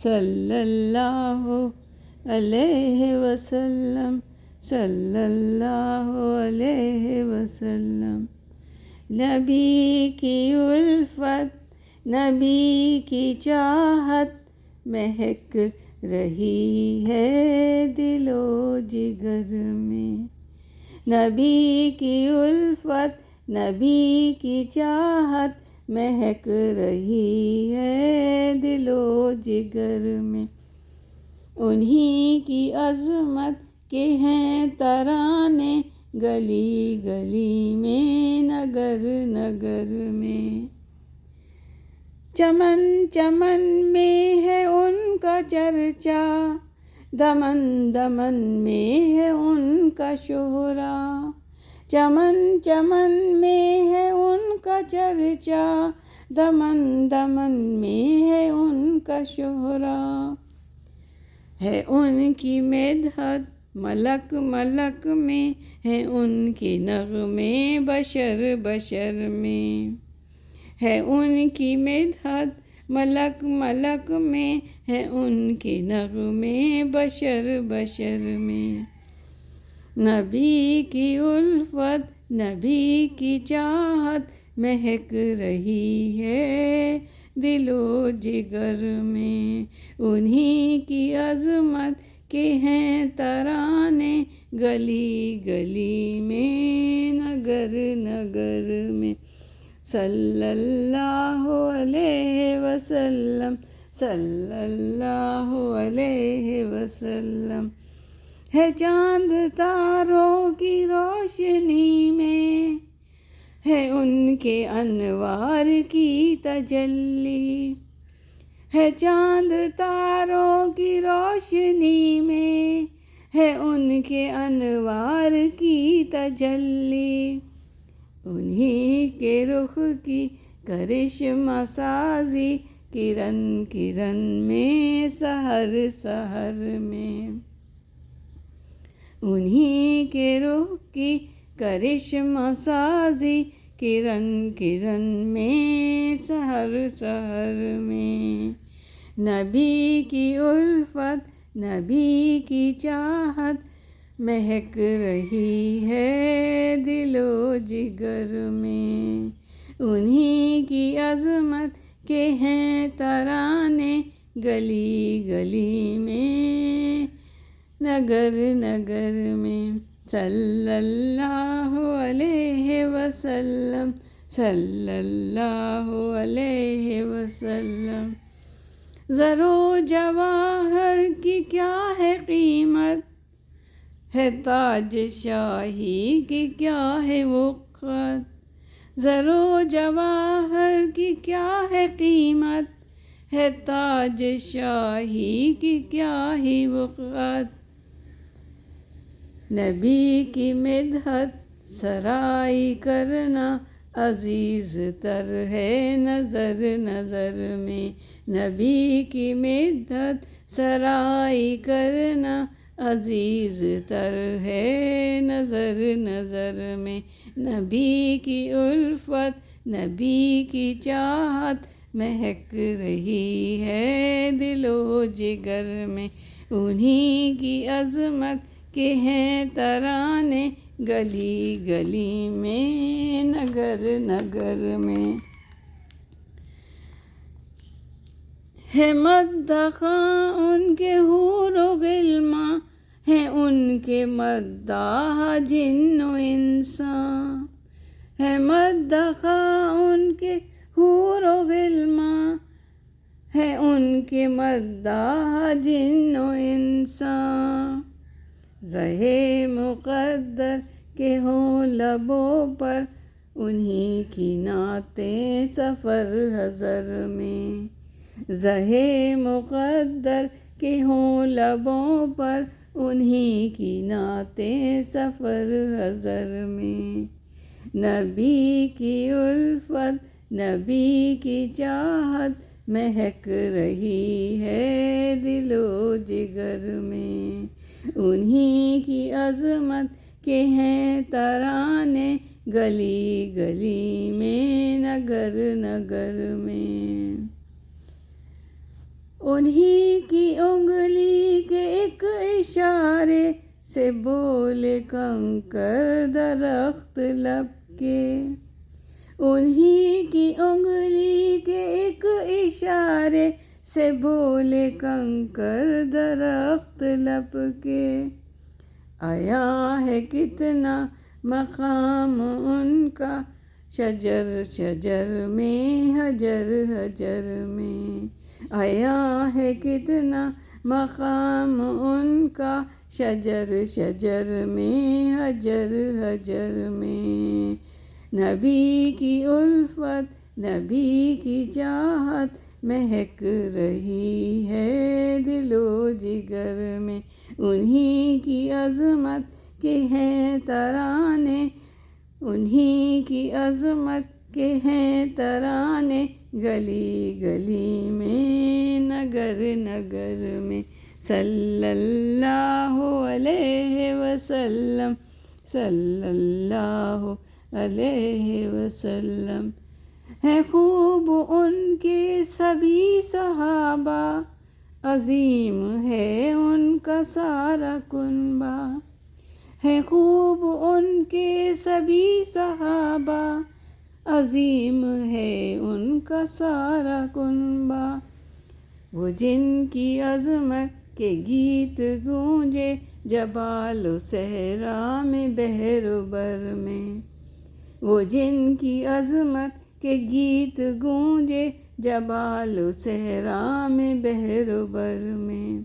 صلی اللہ علیہ وسلم، صلی اللہ علیہ وسلم۔ نبی کی الفت، نبی کی چاہت مہک رہی ہے دل و جگر میں۔ نبی کی الفت، نبی کی چاہت مہک رہی ہے دل و جگر میں۔ انہی کی عظمت کے ہیں ترانے گلی گلی میں، نگر نگر میں۔ چمن چمن میں ہے ان کا چرچا، دمن دمن میں ہے ان کا شہرا۔ چمن چمن میں ہے ان کا چرچا، دمن دمن میں ہے ان کا شہرا۔ ہے ان کی مدحت ملک ملک میں، ہے ان کے نغمے بشر بشر میں۔ ہے ان کی مدحت ملک ملک میں، ہے ان کے نغمے بشر بشر میں۔ نبی کی الفت، نبی کی چاہت مہک رہی ہے دل و جگر میں۔ انہی کی عظمت کے ہیں ترانے گلی گلی میں، نگر نگر میں۔ صلی اللہ علیہ وسلم، صلی اللہ علیہ وسلم۔ ہے چاند تاروں کی روشنی میں، ہے ان کے انوار کی تجلی۔ ہے چاند تاروں کی روشنی میں، ہے ان کے انوار کی تجلی۔ انہی کے رخ کی کرشمہ سازی کرن کرن میں، سحر سحر میں۔ انہی کے رخ کی کرشمہ سازی کرن کرن میں، سحر سحر میں۔ نبی کی الفت، نبی کی چاہت مہک رہی ہے دل و جگر میں۔ انہی کی عظمت کے ہیں ترانے گلی گلی میں، نگر نگر میں۔ صلی اللہ علیہ وسلم، صلی اللہ علیہ وسلم۔ زر و جواہر کی کیا ہے قیمت، ہے تاج شاہی کی کیا ہے وقت۔ زر و جواہر کی کیا ہے قیمت، ہے تاج شاہی کی کیا ہی وقت۔ نبی کی مدحت سرائی کرنا عزیز تر ہے نظر نظر میں۔ نبی کی مدحت سرائی کرنا عزیز تر ہے نظر نظر میں۔ نبی کی الفت، نبی کی چاہت مہک رہی ہے دل و جگر میں۔ انہی کی عظمت کے ہیں ترانے گلی گلی میں، نگر نگر میں۔ ہے مداح ان کے حور و غلمان، ہیں ان کے مداح جن و انسان۔ ہے مداح ان کے حور و غلمان، ہیں ان کے مداح جن و انسان۔ زہے مقدر کے ہوں لبوں پر، انہی کی نعتیں سفر حضر میں۔ زہے مقدر کے ہوں لبوں پر، انہی کی نعتیں سفر حضر میں۔ نبی کی الفت، نبی کی چاہت مہک رہی ہے دل و جگر میں۔ انہی کی عظمت کے ہیں ترانے گلی گلی میں، نگر نگر میں۔ انہی کی انگلی کے ایک اشارے سے بولے کنکر درخت لب کے، انہی کی انگلی کے ایک اشارے سے بولے کنکر درخت لب کے۔ آیا ہے کتنا مقام ان کا شجر شجر میں، حجر حجر میں، آیا ہے کتنا مقام ان کا شجر شجر میں، حجر حجر میں۔ نبی کی الفت، نبی کی چاہت مہک رہی ہے دل و جگر میں، انہی کی عظمت کے ہیں ترانے، انہی کی عظمت کے ہیں ترانے، گلی گلی میں، نگر نگر میں۔ صلی اللہ علیہ وسلم، صلی اللہ علیہ وسلم۔ ہے خوب ان کے سبھی صحابہ، عظیم ہے ان کا سارا کنبہ، ہے خوب ان کے سبھی صحابہ، عظیم ہے ان کا سارا کنبہ۔ وہ جن کی عظمت کے گیت گونجے جبال و صحرا میں، بحر و بر میں، وہ جن کی عظمت کے گیت گونجے جبال و صحرا میں، بحر و بر میں۔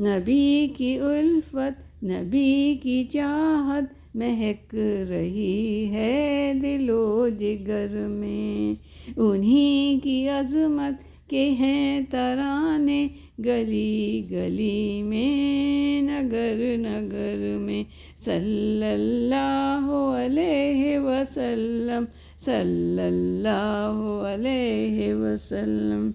نبی کی الفت، نبی کی چاہت مہک رہی ہے دل و جگر میں، انہی کی عظمت کے ہیں ترانے، گلی گلی میں، نگر نگر میں۔ صلی اللہ علیہ وسلم، صلی اللہ علیہ وسلم۔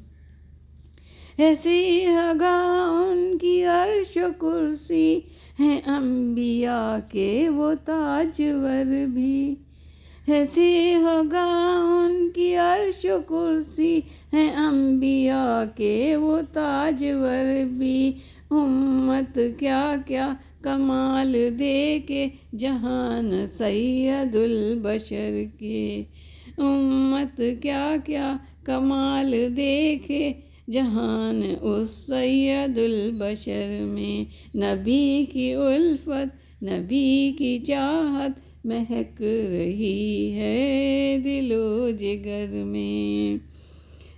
ہے سیہگاہ ان کی عرش و کرسی، ہیں انبیاء کے وہ تاجور بھی، ہے سیہگاہ ان کی عرش و کرسی، ہیں انبیاء کے وہ تاجور بھی۔ امت کیا کیا کمال دیکھے جہان سید البشر کے، امت کیا کیا کمال دیکھے جہان اس سید البشر میں۔ نبی کی الفت، نبی کی چاہت مہک رہی ہے دل و جگر میں،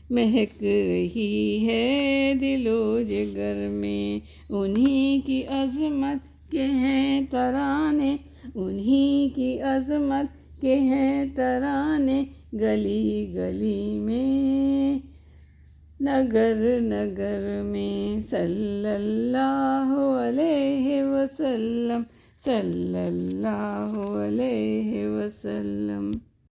مہک رہی ہے دل و جگر میں۔ انہی کی عظمت کے ہیں ترانے، انہی کی عظمت کے ہیں ترانے، گلی گلی میں، نگر نگر میں۔ صلی اللہ علیہ وسلم، صلی اللہ علیہ وسلم۔